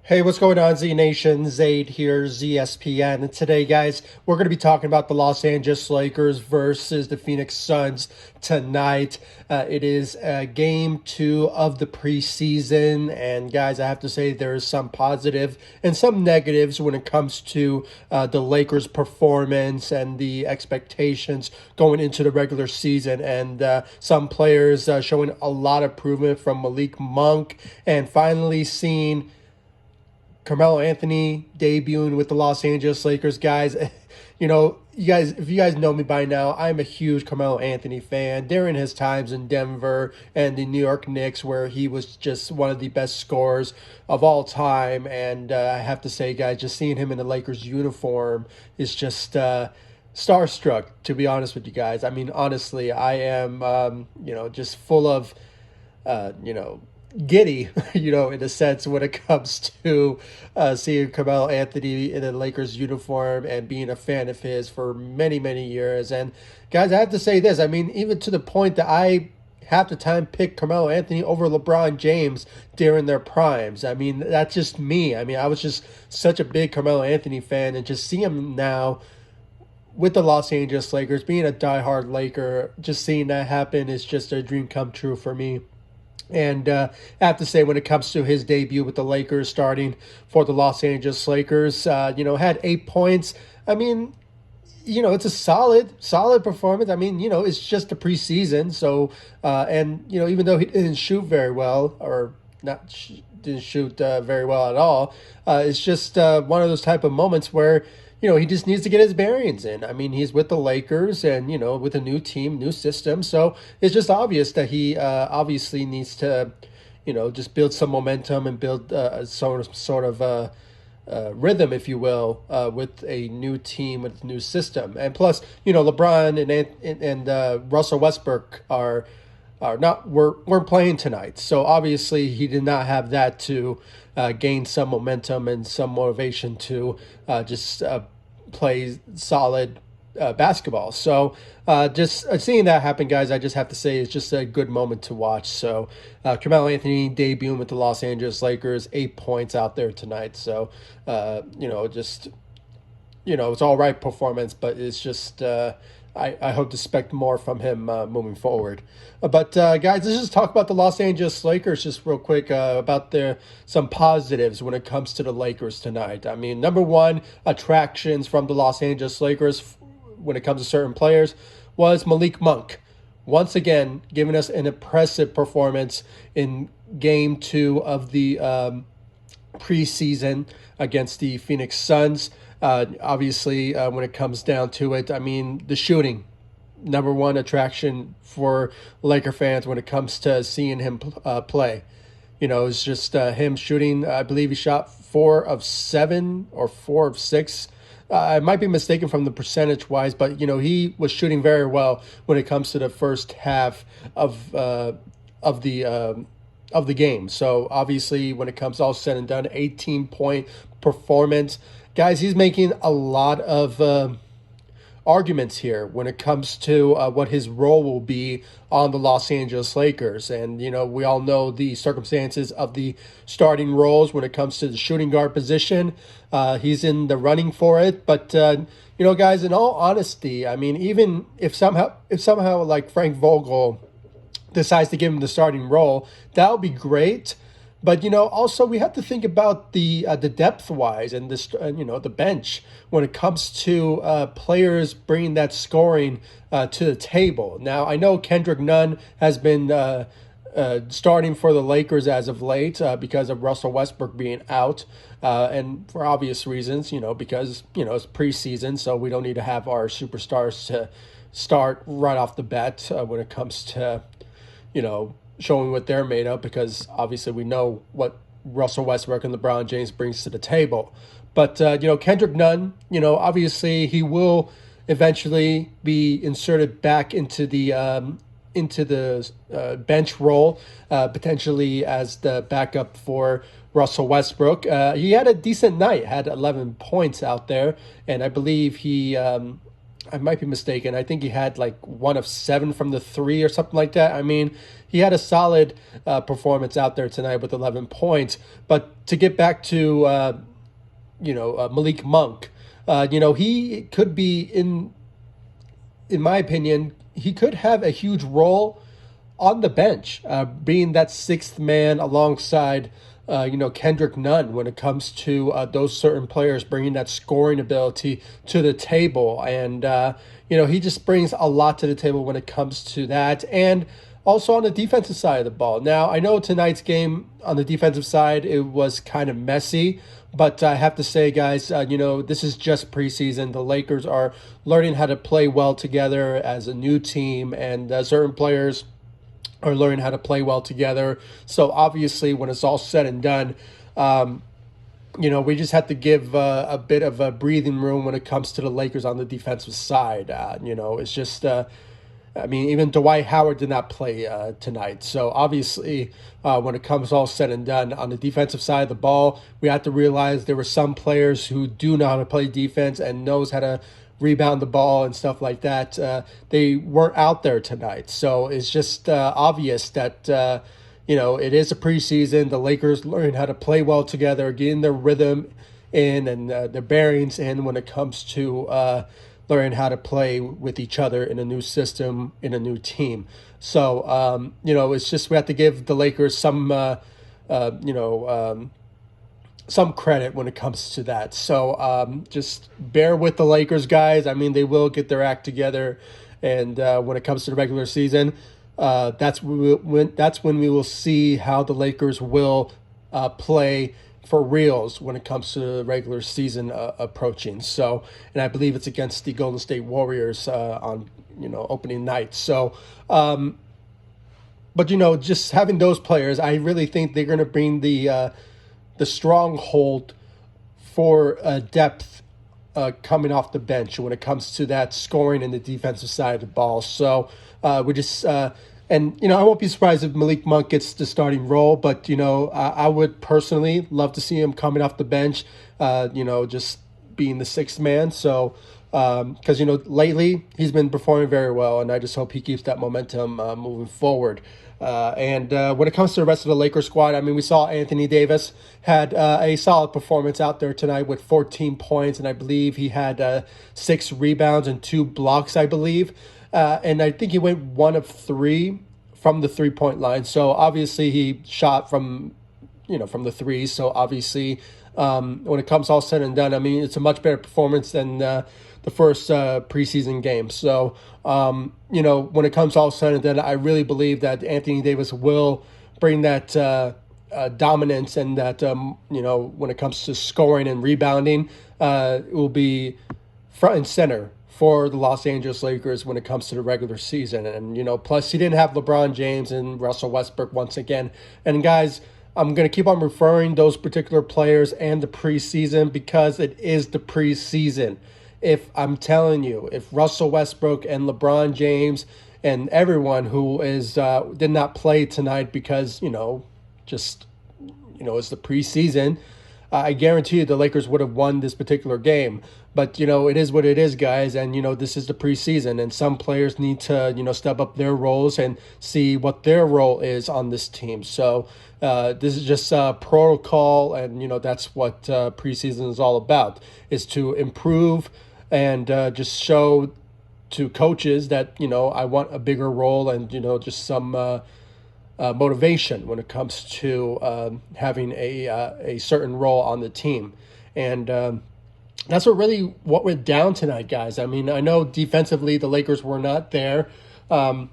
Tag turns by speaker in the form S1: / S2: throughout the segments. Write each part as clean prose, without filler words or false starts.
S1: Hey, what's going on, Z Nation? Zaid here, ZSPN. And today, guys, we're going to be talking about the Los Angeles Lakers versus the Phoenix Suns tonight. It is game two of the preseason. And, guys, I have to say there is some positive and some negatives when it comes to the Lakers' performance and the expectations going into the regular season. And some players showing a lot of improvement from Malik Monk and finally seeing Carmelo Anthony debuting with the Los Angeles Lakers, guys. If you guys know me by now, I'm a huge Carmelo Anthony fan. During his times in Denver and the New York Knicks, where he was just one of the best scorers of all time, and I have to say, guys, just seeing him in the Lakers uniform is just starstruck. To be honest with you guys, I mean, honestly, I am, just full of, giddy, in a sense when it comes to seeing Carmelo Anthony in a Lakers uniform and being a fan of his for many, many years. And guys, I have to say this. I mean, even to the point that I half the time picked Carmelo Anthony over LeBron James during their primes. I mean, that's just me. I mean, I was just such a big Carmelo Anthony fan, and just seeing him now with the Los Angeles Lakers, being a diehard Laker, just seeing that happen is just a dream come true for me. And I have to say, when it comes to his debut with the Lakers, starting for the Los Angeles Lakers, had 8 points. I mean, it's a solid performance. I mean, it's just a preseason. So, even though he didn't shoot very well, or not, didn't shoot very well at all, it's just one of those type of moments where he just needs to get his bearings in. I mean, he's with the Lakers and, with a new team, new system. So it's just obvious that he obviously needs to, just build some momentum and build sort of rhythm, if you will, with a new team, with a new system. And plus, LeBron and Russell Westbrook weren't playing tonight. So obviously he did not have that to gain some momentum and some motivation to just play solid basketball. So just seeing that happen, guys, I just have to say it's just a good moment to watch. So Carmelo Anthony debuting with the Los Angeles Lakers, 8 points out there tonight. So, it's all right performance, but it's just I hope to expect more from him moving forward. But guys, let's just talk about the Los Angeles Lakers just real quick about some positives when it comes to the Lakers tonight. I mean, number one, attractions from the Los Angeles Lakers when it comes to certain players was Malik Monk. Once again, giving us an impressive performance in game two of the preseason against the Phoenix Suns. Obviously, when it comes down to it, I mean, the shooting, number one attraction for Laker fans when it comes to seeing him play. It's just him shooting. I believe he shot 4 of 7 or 4 of 6. I might be mistaken from the percentage wise, but he was shooting very well when it comes to the first half of the game. So obviously, when it comes all said and done, 18-point performance. Guys, he's making a lot of arguments here when it comes to what his role will be on the Los Angeles Lakers. And, we all know the circumstances of the starting roles when it comes to the shooting guard position. He's in the running for it. But, guys, in all honesty, I mean, even if somehow like Frank Vogel decides to give him the starting role, that would be great. But also we have to think about the depth wise and this, the bench when it comes to players bringing that scoring to the table. Now I know Kendrick Nunn has been starting for the Lakers as of late because of Russell Westbrook being out, and for obvious reasons, because it's preseason, so we don't need to have our superstars to start right off the bat when it comes to showing what they're made of, because obviously we know what Russell Westbrook and LeBron James brings to the table. But, Kendrick Nunn, obviously he will eventually be inserted back into the bench role, potentially as the backup for Russell Westbrook. He had a decent night, had 11 points out there, and I believe he I might be mistaken. I think he had like 1 of 7 from the three or something like that. I mean, he had a solid performance out there tonight with 11 points. But to get back to Malik Monk, he could be in my opinion, he could have a huge role on the bench, being that sixth man alongside, Kendrick Nunn when it comes to those certain players bringing that scoring ability to the table. And, he just brings a lot to the table when it comes to that. And also on the defensive side of the ball. Now, I know tonight's game on the defensive side, it was kind of messy. But I have to say, guys, this is just preseason. The Lakers are learning how to play well together as a new team, and certain players are learning how to play well together. So obviously, when it's all said and done, we just have to give a bit of a breathing room when it comes to the Lakers on the defensive side. It's just. Even Dwight Howard did not play tonight. So obviously, when it comes all said and done, on the defensive side of the ball, we have to realize there were some players who do know how to play defense and knows how to rebound the ball and stuff like that. They weren't out there tonight. So it's just obvious that, it is a preseason. The Lakers learning how to play well together, getting their rhythm in and their bearings in when it comes to learning how to play with each other in a new system, in a new team. So, it's just we have to give the Lakers some credit when it comes to that. So just bear with the Lakers, guys. I mean, they will get their act together. And when it comes to the regular season, that's when we will see how the Lakers will play for reals when it comes to the regular season approaching. So, and I believe it's against the Golden State Warriors on opening night. So, but just having those players, I really think they're going to bring the stronghold for depth coming off the bench when it comes to that scoring and the defensive side of the ball. So we just. And, I won't be surprised if Malik Monk gets the starting role, but, I would personally love to see him coming off the bench, just being the sixth man. So, because, lately he's been performing very well, and I just hope he keeps that momentum moving forward. And when it comes to the rest of the Lakers squad, we saw Anthony Davis had a solid performance out there tonight with 14 points, and I believe he had 6 rebounds and 2 blocks, I believe. And I think he went 1 of 3 from the 3-point line. So obviously he shot from the threes. So obviously when it comes all said and done, it's a much better performance than the first preseason game. So, when it comes all said and done, I really believe that Anthony Davis will bring that dominance and that, when it comes to scoring and rebounding, it will be front and center for the Los Angeles Lakers when it comes to the regular season. And, plus he didn't have LeBron James and Russell Westbrook once again. And guys, I'm going to keep on referring those particular players and the preseason because it is the preseason. If I'm telling you, if Russell Westbrook and LeBron James and everyone who is did not play tonight because, it's the preseason, I guarantee you the Lakers would have won this particular game. But, it is what it is, guys. And, this is the preseason. And some players need to, step up their roles and see what their role is on this team. So this is just protocol. And, that's what preseason is all about, is to improve and just show to coaches that, I want a bigger role and, just some motivation when it comes to having a certain role on the team. And that's what went down tonight, guys. I know defensively the Lakers were not there, and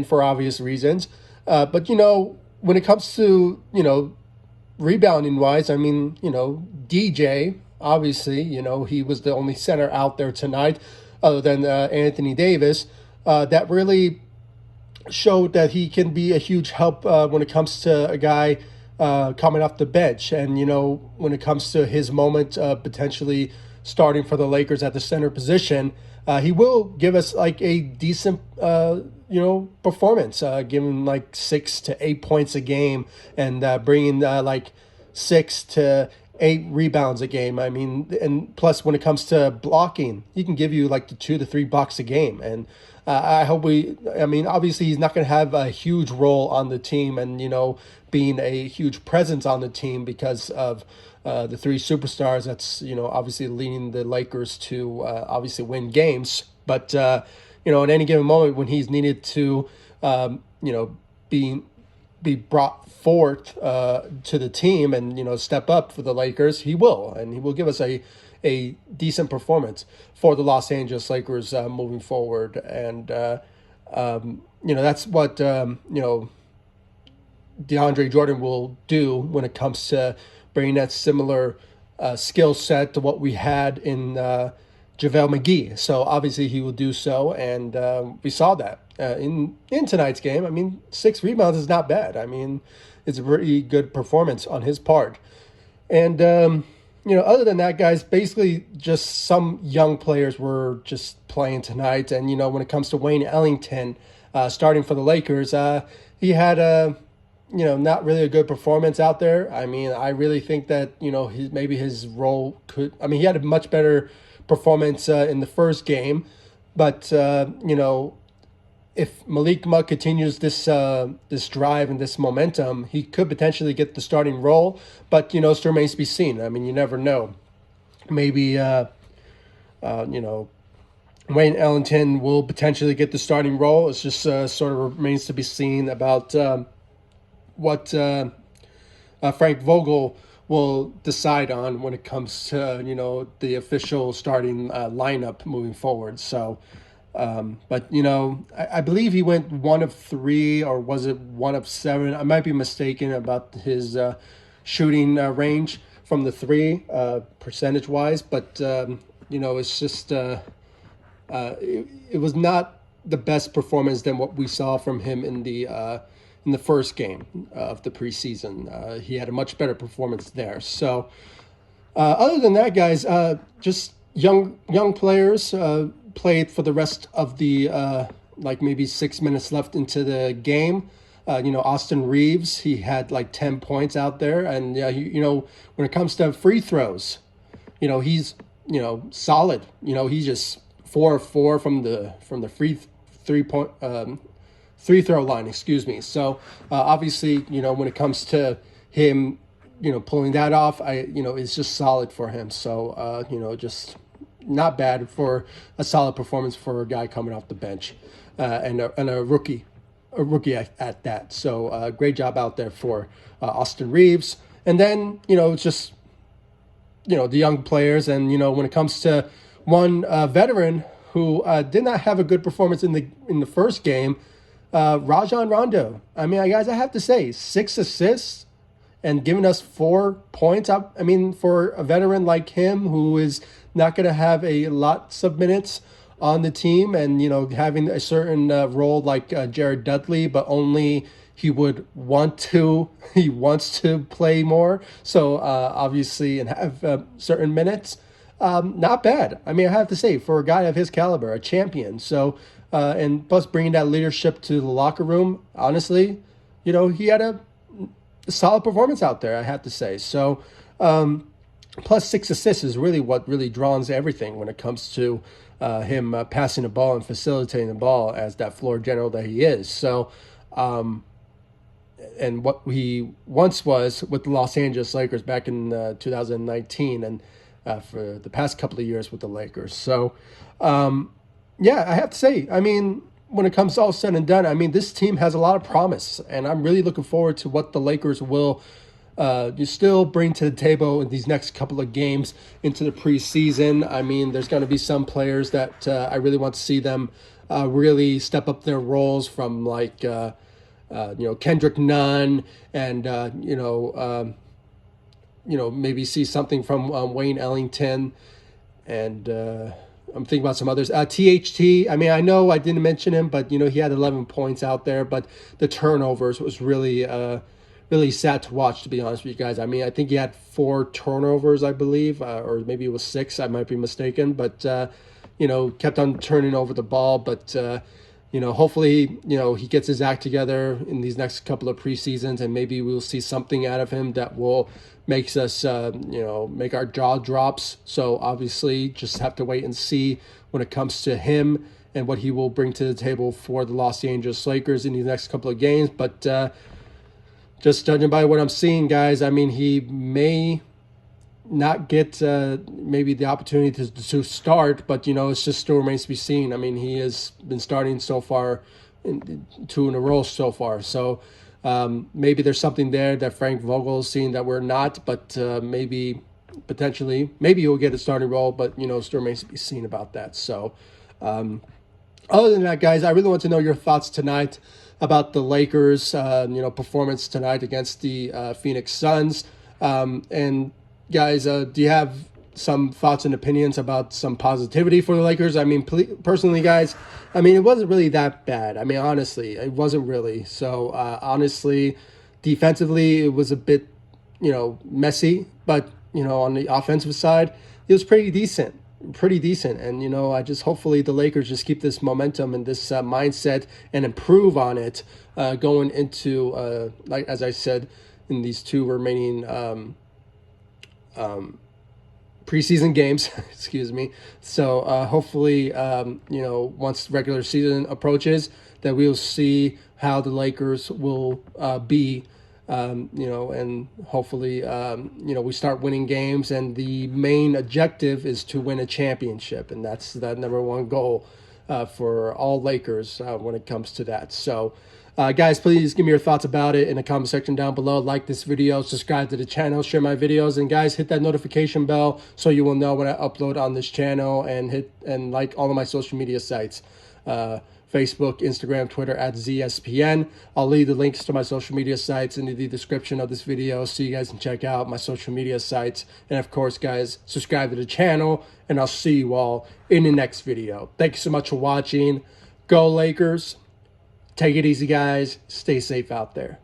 S1: for obvious reasons. But, when it comes to, rebounding-wise, DJ, obviously, he was the only center out there tonight other than Anthony Davis. That really showed that he can be a huge help when it comes to a guy coming off the bench. And, when it comes to his moment potentially starting for the Lakers at the center position, he will give us like a decent, performance, giving like 6 to 8 points a game and bringing like 6 to 8 rebounds a game. I mean, and plus when it comes to blocking, he can give you like the 2 to 3 blocks a game. And I hope I mean, obviously he's not going to have a huge role on the team, and being a huge presence on the team because of the three superstars. That's obviously leading the Lakers to obviously win games. But at any given moment when he's needed to, be brought forth to the team and step up for the Lakers, he will, and he will give us a decent performance for the Los Angeles Lakers moving forward. And that's what DeAndre Jordan will do when it comes to bringing that similar skill set to what we had in JaVale McGee. So obviously he will do so, and we saw that in tonight's game. I mean, 6 rebounds is not bad. I mean, it's a pretty good performance on his part. And other than that, guys, basically just some young players were just playing tonight. And when it comes to Wayne Ellington starting for the Lakers, he had not really a good performance out there. I mean, I really think that maybe his role could. I mean, he had a much better performance in the first game, but if Malik Monk continues this drive and this momentum, he could potentially get the starting role. But still remains to be seen. I mean, you never know. Maybe Wayne Ellington will potentially get the starting role. It's just sort of remains to be seen about what Frank Vogel will decide on when it comes to the official starting lineup moving forward. So, but I believe he went 1 of 3, or was it 1 of 7? I might be mistaken about his shooting range from the 3 percentage wise, but it's just it was not the best performance than what we saw from him in the first game of the preseason. He had a much better performance there. So other than that, guys, just young players played for the rest of the like maybe 6 minutes left into the game. Austin Reeves, he had like 10 points out there. And, when it comes to free throws, he's, solid. He's just 4 of 4 from the free throw line, excuse me. So obviously, when it comes to him, pulling that off, it's just solid for him. So, just not bad for a solid performance for a guy coming off the bench and a rookie at that. So great job out there for Austin Reeves. And then, it's just, the young players. And, when it comes to one veteran who did not have a good performance in the first game, Rajon Rondo. I mean, guys, I have to say, 6 assists and giving us 4 points. I mean, for a veteran like him who is not going to have a lots of minutes on the team, and having a certain role like Jared Dudley, but only he wants to play more. So obviously, and have certain minutes. Not bad. I mean, I have to say, for a guy of his caliber, a champion. So, and plus bringing that leadership to the locker room, honestly, he had a solid performance out there, I have to say. So, plus 6 assists is really what really draws everything when it comes to him passing the ball and facilitating the ball as that floor general that he is. So, and what he once was with the Los Angeles Lakers back in 2019 and for the past couple of years with the Lakers. So, yeah, I have to say, I mean, when it comes to all said and done, I mean, this team has a lot of promise, and I'm really looking forward to what the Lakers will still bring to the table in these next couple of games into the preseason. I mean, there's going to be some players that I really want to see them really step up their roles, from like, Kendrick Nunn, and, maybe see something from Wayne Ellington, and I'm thinking about some others. THT, I mean, I know I didn't mention him, but, he had 11 points out there, but the turnovers was really, really sad to watch, to be honest with you guys. I mean, I think he had 4 turnovers, I believe, or maybe it was 6, I might be mistaken, but, kept on turning over the ball, but, hopefully, he gets his act together in these next couple of preseasons, and maybe we'll see something out of him that will makes us, make our jaw drops. So obviously, just have to wait and see when it comes to him and what he will bring to the table for the Los Angeles Lakers in these next couple of games. But just judging by what I'm seeing, guys, I mean, he may not get maybe the opportunity to start, but it's just still remains to be seen. I mean, he has been starting so far, two in a row so far. So maybe there's something there that Frank Vogel's seeing that we're not, but maybe he'll get a starting role, but still remains to be seen about that. So other than that, guys, I really want to know your thoughts tonight about the Lakers performance tonight against the Phoenix Suns. And guys, do you have some thoughts and opinions about some positivity for the Lakers? I mean, personally, guys, I mean, it wasn't really that bad. I mean, honestly, it wasn't really. So, honestly, defensively, it was a bit, messy. But, on the offensive side, it was pretty decent. And, I just hopefully the Lakers just keep this momentum and this mindset and improve on it going into, like as I said, in these two remaining preseason games, excuse me. So hopefully, once regular season approaches, that we'll see how the Lakers will be, and hopefully, we start winning games. And the main objective is to win a championship, and that's the number one goal for all Lakers when it comes to that. So, guys, please give me your thoughts about it in the comment section down below. Like this video, subscribe to the channel, share my videos, and guys, hit that notification bell so you will know when I upload on this channel, and like all of my social media sites, Facebook, Instagram, Twitter @ZSPN. I'll leave the links to my social media sites in the description of this video so you guys can check out my social media sites. And of course, guys, subscribe to the channel, and I'll see you all in the next video. Thank you so much for watching. Go Lakers. Take it easy, guys. Stay safe out there.